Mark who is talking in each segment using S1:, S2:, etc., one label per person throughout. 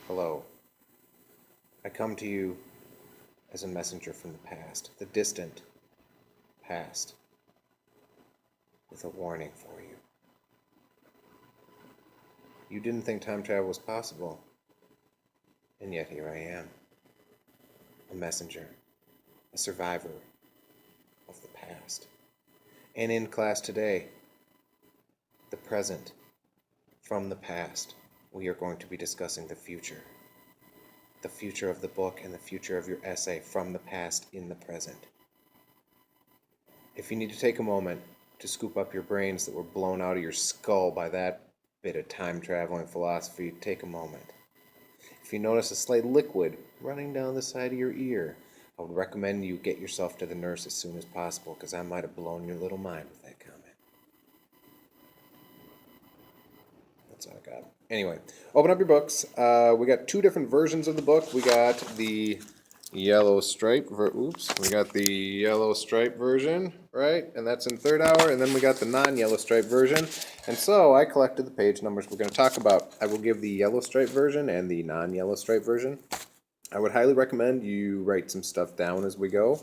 S1: Hello. I come to you as a messenger from the past, the distant past, with a warning for you. You didn't think time travel was possible, and yet here I am, a messenger, a survivor of the past. And in class today, the present from the past, we are going to be discussing the future. The future of the book and the future of your essay from the past in the present. If you need to take a moment to scoop up your brains that were blown out of your skull by that bit of time traveling philosophy, take a moment. If you notice a slight liquid running down the side of your ear, I would recommend you get yourself to the nurse as soon as possible, because I might have blown your little mind with that comment. That's all I got. Anyway, open up your books. We got two different versions of the book. We got the yellow stripe. We got the yellow stripe version, right? And that's in third hour. And then we got the non-yellow stripe version. And so I collected the page numbers we're going to talk about. I will give the yellow stripe version and the non-yellow stripe version. I would highly recommend you write some stuff down as we go,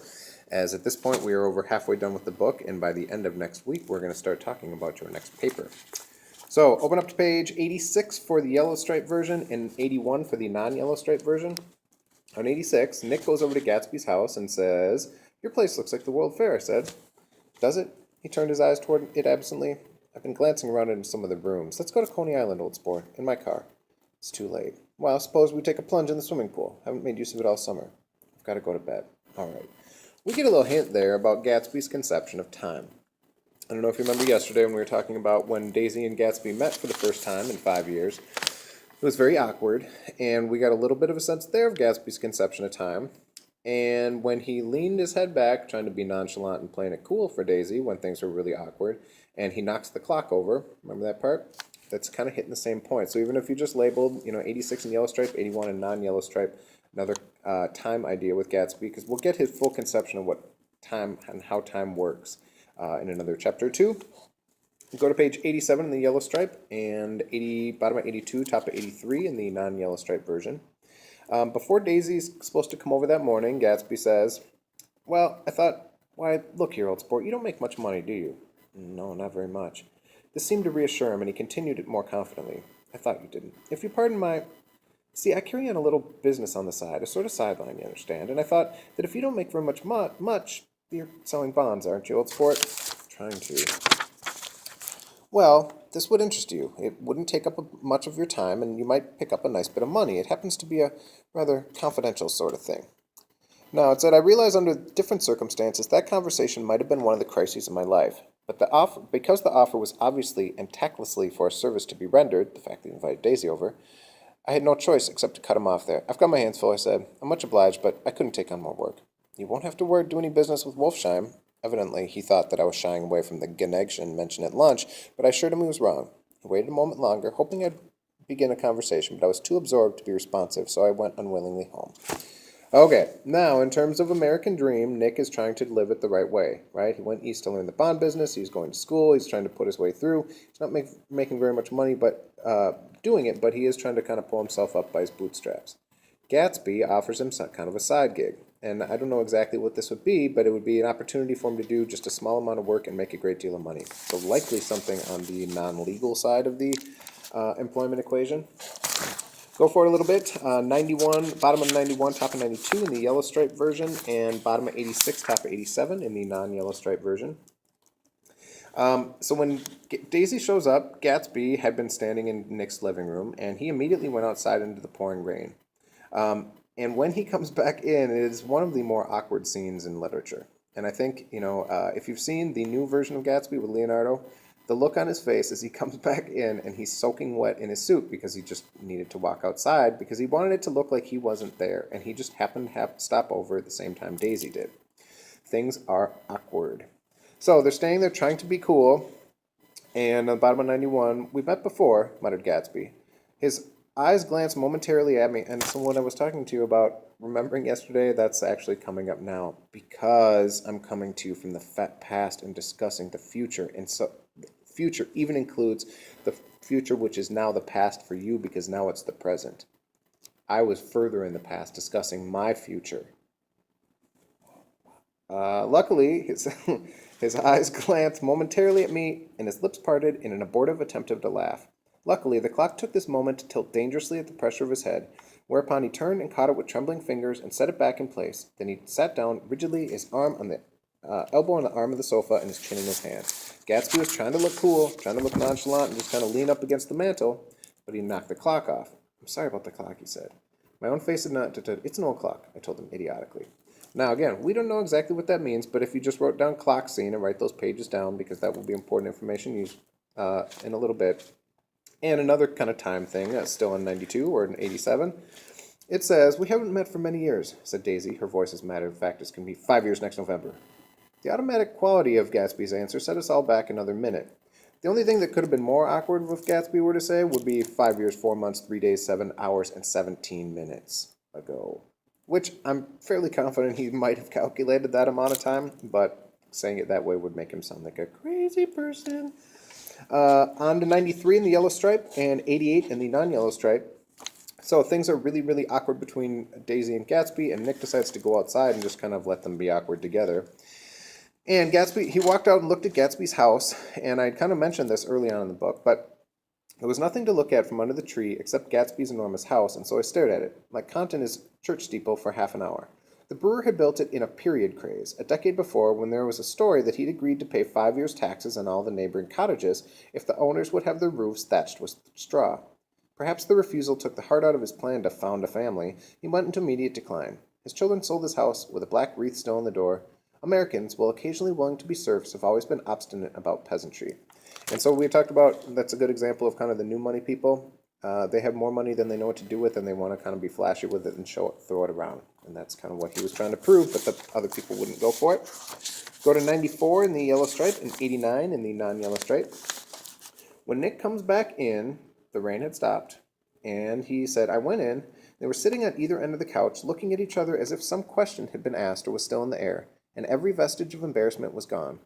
S1: as at this point we are over halfway done with the book, and by the end of next week we're going to start talking about your next paper. So open up to page 86 for the yellow stripe version and 81 for the non-yellow stripe version. On 86, Nick goes over to Gatsby's house and says, "Your place looks like the World Fair," I said. "Does it?" He turned his eyes toward it absently. "I've been glancing around into some of the rooms. Let's go to Coney Island, old sport, in my car." "It's too late." "Well, suppose we take a plunge in the swimming pool. Haven't made use of it all summer." "I've got to go to bed." All right. We get a little hint there about Gatsby's conception of time. I don't know if you remember yesterday when we were talking about when Daisy and Gatsby met for the first time in 5 years. It was very awkward, and we got a little bit of a sense there of Gatsby's conception of time. And when he leaned his head back, trying to be nonchalant and playing it cool for Daisy when things were really awkward, and he knocks the clock over, remember that part? That's kind of hitting the same point. So even if you just labeled, 86 in yellow stripe, 81 in non-yellow stripe, another time idea with Gatsby, because we'll get his full conception of what time and how time works in another chapter or two. Go to page 87 in the yellow stripe, and bottom of 82, top of 83 in the non-yellow stripe version. Before Daisy's supposed to come over that morning, Gatsby says, "Well, I thought, why, look here, old sport, you don't make much money, do you?" "No, not very much." This seemed to reassure him, and he continued it more confidently. "I thought you didn't. If you pardon my... See, I carry on a little business on the side, a sort of sideline, you understand, and I thought that if you don't make very much, you're selling bonds, aren't you, old sport?" "Trying to." "Well, this would interest you. It wouldn't take up much of your time, and you might pick up a nice bit of money. It happens to be a rather confidential sort of thing." Now, it said, "I realize under different circumstances that conversation might have been one of the crises of my life. But because the offer was obviously and tactlessly for a service to be rendered, the fact that he invited Daisy over, I had no choice except to cut him off there. I've got my hands full," I said. "I'm much obliged, but I couldn't take on more work." "You won't have to do any business with Wolfsheim." Evidently, he thought that I was shying away from the connection mentioned at lunch, but I assured him he was wrong. He waited a moment longer, hoping I'd begin a conversation, but I was too absorbed to be responsive, so I went unwillingly home. Okay, now in terms of American Dream, Nick is trying to live it the right way, right? He went east to learn the bond business. He's going to school. He's trying to put his way through. He's not making very much money, but doing it, but he is trying to kind of pull himself up by his bootstraps. Gatsby offers him some kind of a side gig, and I don't know exactly what this would be, but it would be an opportunity for him to do just a small amount of work and make a great deal of money. So likely something on the non-legal side of the employment equation. Go for it a little bit. 91, bottom of 91, top of 92 in the yellow stripe version, and bottom of 86, top of 87 in the non-yellow stripe version. So when Daisy shows up, Gatsby had been standing in Nick's living room, and he immediately went outside into the pouring rain. And when he comes back in, it is one of the more awkward scenes in literature. And I think, if you've seen the new version of Gatsby with Leonardo, the look on his face as he comes back in and he's soaking wet in his suit because he just needed to walk outside because he wanted it to look like he wasn't there, and he just happened to have to stop over at the same time Daisy did. Things are awkward. So they're staying there trying to be cool, and on the bottom of 91, "We met before," muttered Gatsby. His eyes glanced momentarily at me, and so when I was talking to you about remembering yesterday, that's actually coming up now, because I'm coming to you from the past and discussing the future, and so the future even includes the future which is now the past for you, because now it's the present. I was further in the past discussing my future. Luckily, his eyes glanced momentarily at me, and his lips parted in an abortive attempt to laugh. Luckily, the clock took this moment to tilt dangerously at the pressure of his head, whereupon he turned and caught it with trembling fingers and set it back in place. Then he sat down rigidly, his arm on the elbow on the arm of the sofa and his chin in his hand. Gatsby was trying to look cool, trying to look nonchalant, and just kind of lean up against the mantel, but he knocked the clock off. "I'm sorry about the clock," he said. My own face had not... It's an old clock, I told him idiotically. Now, again, we don't know exactly what that means, but if you just wrote down clock scene and write those pages down, because that will be important information used in a little bit. And another kind of time thing, still in 92 or in 87, it says, "We haven't met for many years," said Daisy, her voice as matter of fact as can be. "5 years next November." The automatic quality of Gatsby's answer set us all back another minute. The only thing that could have been more awkward if Gatsby were to say would be 5 years, 4 months, 3 days, 7 hours, and 17 minutes ago. Which I'm fairly confident he might have calculated that amount of time, but saying it that way would make him sound like a crazy person. On to 93 in the yellow stripe and 88 in the non-yellow stripe. So things are really, really awkward between Daisy and Gatsby, and Nick decides to go outside and just kind of let them be awkward together. And Gatsby, he walked out and looked at Gatsby's house, and I kind of mentioned this early on in the book, but there was nothing to look at from under the tree except Gatsby's enormous house, and so I stared at it, like Kant in his church steeple, for half an hour. The brewer had built it in a period craze, a decade before, when there was a story that he'd agreed to pay 5 years' taxes on all the neighboring cottages if the owners would have their roofs thatched with straw. Perhaps the refusal took the heart out of his plan to found a family. He went into immediate decline. His children sold his house, with a black wreath still on the door. Americans, while occasionally willing to be serfs, have always been obstinate about peasantry. And so we talked about, that's a good example of kind of the new money people. They have more money than they know what to do with, and they want to kind of be flashy with it and throw it around. And that's kind of what he was trying to prove, but the other people wouldn't go for it. Go to 94 in the yellow stripe and 89 in the non-yellow stripe. When Nick comes back in, the rain had stopped, and he said, "I went in." They were sitting at either end of the couch, looking at each other as if some question had been asked or was still in the air, and every vestige of embarrassment was gone.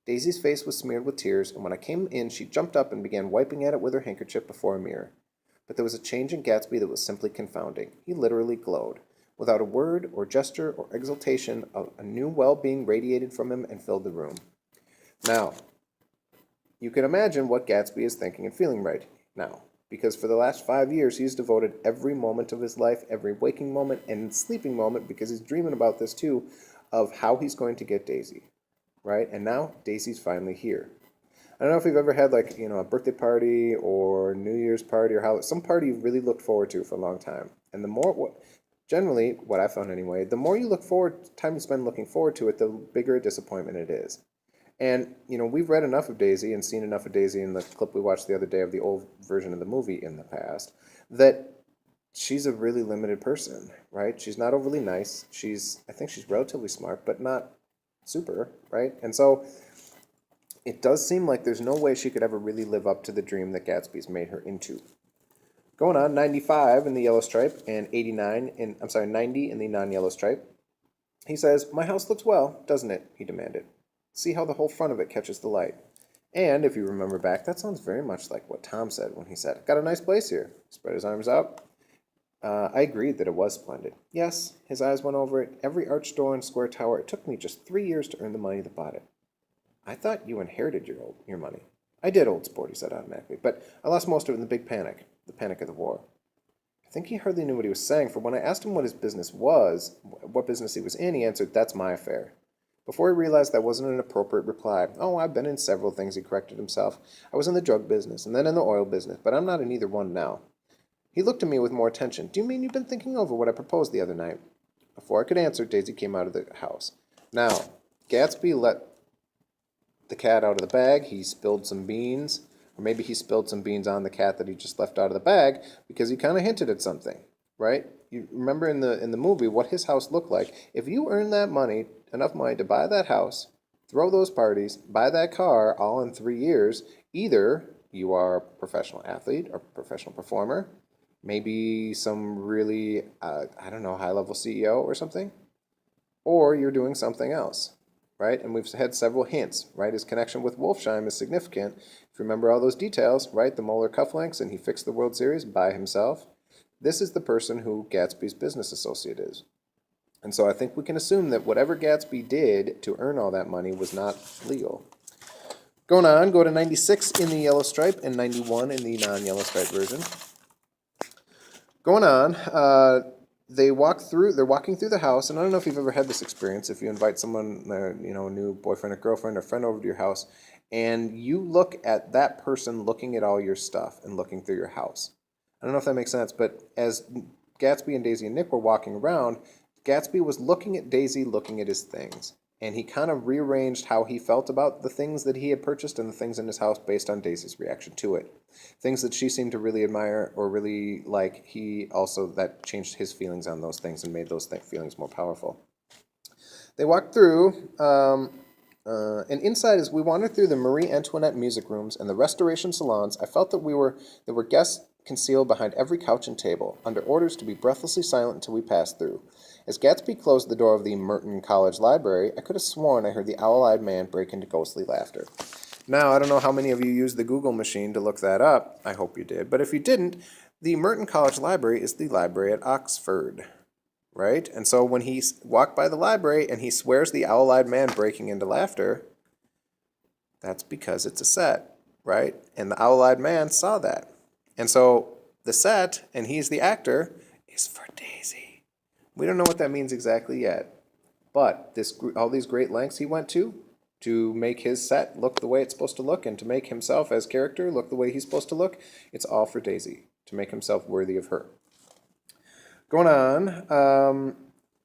S1: Daisy's face was smeared with tears, and when I came in she jumped up and began wiping at it with her handkerchief before a mirror. But there was a change in Gatsby that was simply confounding. He literally glowed. Without a word or gesture or exultation, a new well-being radiated from him and filled the room. Now, you can imagine what Gatsby is thinking and feeling right now, because for the last 5 years he's devoted every moment of his life, every waking moment and sleeping moment, because he's dreaming about this too, of how he's going to get Daisy. Right? And now Daisy's finally here. I don't know if you've ever had a birthday party or New Year's party or some party you've really looked forward to for a long time. And generally, what I found anyway, the more you look forward, time you spend looking forward to it, the bigger a disappointment it is. And, we've read enough of Daisy and seen enough of Daisy in the clip we watched the other day of the old version of the movie in the past, that she's a really limited person, right? She's not overly nice. I think she's relatively smart, but not super, right? And so it does seem like there's no way she could ever really live up to the dream that Gatsby's made her into. Going on, 95 in the yellow stripe and 90 in the non-yellow stripe. He says, "My house looks well, doesn't it?" he demanded. "See how the whole front of it catches the light." And if you remember back, that sounds very much like what Tom said when he said, "Got a nice place here." Spread his arms out. I agreed that it was splendid. Yes, his eyes went over it. Every arched door and square tower. It took me just 3 years to earn the money that bought it. "I thought you inherited your money." "I did, old sport," he said automatically, "but I lost most of it in the big panic, the panic of the war." I think he hardly knew what he was saying, for when I asked him what his business was, what business he was in, he answered, "That's my affair." Before he realized that wasn't an appropriate reply. "Oh, I've been in several things," he corrected himself. "I was in the drug business, and then in the oil business, but I'm not in either one now." He looked at me with more attention. "Do you mean you've been thinking over what I proposed the other night?" Before I could answer, Daisy came out of the house. Now, Gatsby let the cat out of the bag. He spilled some beans, or maybe he spilled some beans on the cat that he just left out of the bag, because he kind of hinted at something, right? You remember in the movie what his house looked like. If you earn that money, enough money to buy that house, throw those parties, buy that car, all in 3 years, either you are a professional athlete or professional performer, maybe some really, high-level CEO or something, or you're doing something else, right? And we've had several hints, right? His connection with Wolfsheim is significant. If you remember all those details, right? The molar cufflinks, and he fixed the World Series by himself. this is the person who Gatsby's business associate is. And so I think we can assume that whatever Gatsby did to earn all that money was not legal. Going on, go to 96 in the yellow stripe and 91 in the non-yellow stripe version. Going on, they're walking through the house, and I don't know if you've ever had this experience, if you invite someone, a new boyfriend or girlfriend or friend over to your house, and you look at that person looking at all your stuff and looking through your house. I don't know if that makes sense, but as Gatsby and Daisy and Nick were walking around, Gatsby was looking at Daisy, looking at his things. And he kind of rearranged how he felt about the things that he had purchased and the things in his house based on Daisy's reaction to it. Things that she seemed to really admire or really like, that changed his feelings on those things and made those feelings more powerful. They walked through, and inside, as we wandered through the Marie Antoinette music rooms and the restoration salons, I felt that there were guests concealed behind every couch and table, under orders to be breathlessly silent until we passed through. As Gatsby closed the door of the Merton College Library, I could have sworn I heard the owl-eyed man break into ghostly laughter. Now, I don't know how many of you used the Google machine to look that up. I hope you did. But if you didn't, the Merton College Library is the library at Oxford, right? And so when he walked by the library and he swears the owl-eyed man breaking into laughter, that's because it's a set, right? And the owl-eyed man saw that. And so the set, and he's the actor, is for Daisy. We don't know what that means exactly yet. But all these great lengths he went to make his set look the way it's supposed to look and to make himself as character look the way he's supposed to look, it's all for Daisy, to make himself worthy of her. Going on,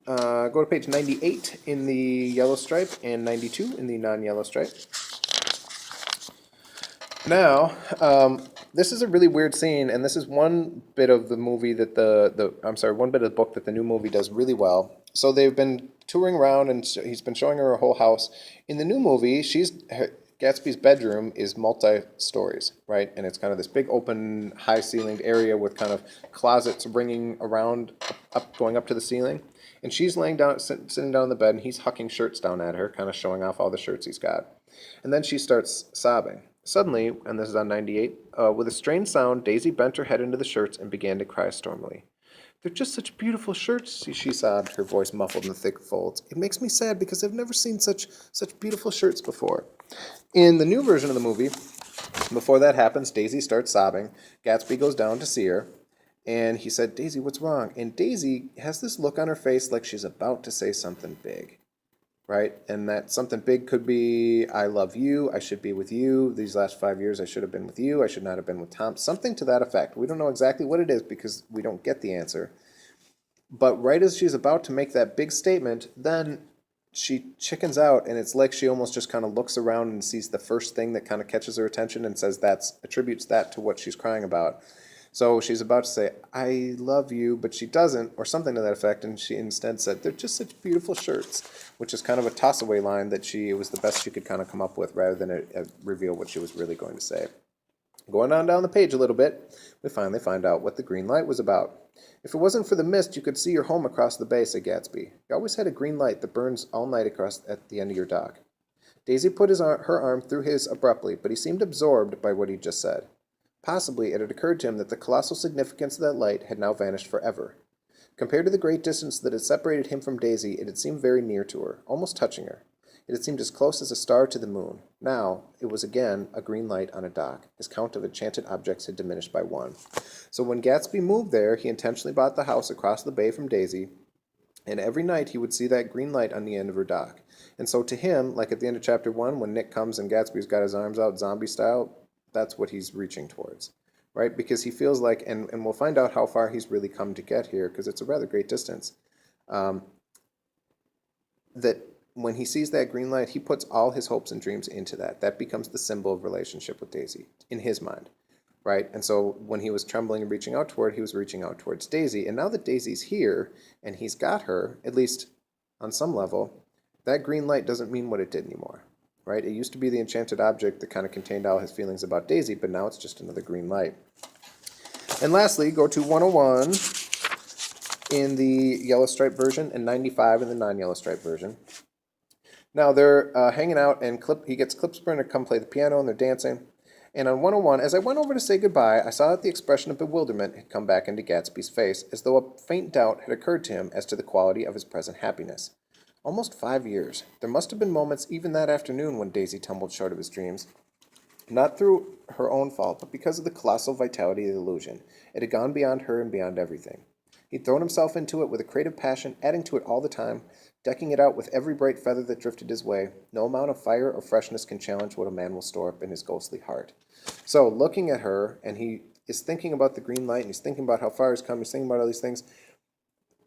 S1: go to page 98 in the yellow stripe and 92 in the non-yellow stripe. Now, this is a really weird scene, and this is one bit of the movie that one bit of the book that the new movie does really well. So they've been touring around, and he's been showing her a whole house. In the new movie, Gatsby's bedroom is multi-stories, right? And it's kind of this big open, high-ceilinged area with kind of closets ringing around, going up to the ceiling. And she's laying down, sitting down on the bed, and he's hucking shirts down at her, kind of showing off all the shirts he's got. And then she starts sobbing. Suddenly, and this is on 98, with a strange sound, Daisy bent her head into the shirts and began to cry stormily. "They're just such beautiful shirts," she sobbed, her voice muffled in the thick folds. "It makes me sad because I've never seen such beautiful shirts before." In the new version of the movie, before that happens, Daisy starts sobbing. Gatsby goes down to see her, and he said, "Daisy, what's wrong?" And Daisy has this look on her face like she's about to say something big. Right? And that something big could be, "I love you, I should be with you, these last 5 years I should have been with you, I should not have been with Tom," something to that effect. We don't know exactly what it is because we don't get the answer. But right as she's about to make that big statement, then she chickens out, and it's like she almost just kind of looks around and sees the first thing that kind of catches her attention and attributes that to what she's crying about. So she's about to say, "I love you," but she doesn't, or something to that effect, and she instead said, "They're just such beautiful shirts," which is kind of a toss-away line that it was the best she could kind of come up with rather than reveal what she was really going to say. Going on down the page a little bit, we finally find out what the green light was about. "If it wasn't for the mist, you could see your home across the bay," said Gatsby. "You always had a green light that burns all night across at the end of your dock." Daisy put her arm through his abruptly, but he seemed absorbed by what he just said. Possibly it had occurred to him that the colossal significance of that light had now vanished forever. Compared to the great distance that had separated him from Daisy, it had seemed very near to her, almost touching her. It had seemed as close as a star to the moon. Now, it was again a green light on a dock. His count of enchanted objects had diminished by one. So when Gatsby moved there, he intentionally bought the house across the bay from Daisy, and every night he would see that green light on the end of her dock. And so to him, like at the end of chapter 1, when Nick comes and Gatsby's got his arms out zombie style, that's what he's reaching towards, right? Because he feels like, and we'll find out how far he's really come to get here, because it's a rather great distance, that when he sees that green light, he puts all his hopes and dreams into that. That becomes the symbol of relationship with Daisy, in his mind, right? And so when he was trembling and reaching out toward, he was reaching out towards Daisy. And now that Daisy's here, and he's got her, at least on some level, that green light doesn't mean what it did anymore. Right? It used to be the enchanted object that kind of contained all his feelings about Daisy, but now it's just another green light. And lastly, go to 101 in the yellow stripe version and 95 in the non-yellow stripe version. Now they're hanging out, and he gets Klipsburn to come play the piano, and they're dancing. And on 101, as I went over to say goodbye, I saw that the expression of bewilderment had come back into Gatsby's face, as though a faint doubt had occurred to him as to the quality of his present happiness. Almost 5 years. There must have been moments even that afternoon when Daisy tumbled short of his dreams. Not through her own fault, but because of the colossal vitality of the illusion. It had gone beyond her and beyond everything. He'd thrown himself into it with a creative passion, adding to it all the time, decking it out with every bright feather that drifted his way. No amount of fire or freshness can challenge what a man will store up in his ghostly heart. So, looking at her, and he is thinking about the green light, and he's thinking about how far he's come, he's thinking about all these things,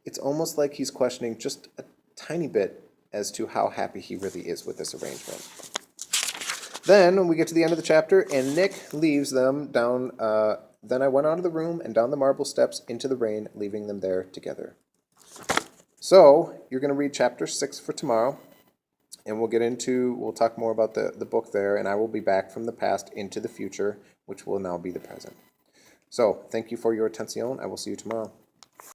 S1: it's almost like he's questioning just a tiny bit as to how happy he really is with this arrangement. Then we get to the end of the chapter, and Nick leaves them down. Then I went out of the room and down the marble steps into the rain, leaving them there together. So you're going to read chapter 6 for tomorrow, and we'll talk more about the book there, and I will be back from the past into the future, which will now be the present. So thank you for your attention. I will see you tomorrow.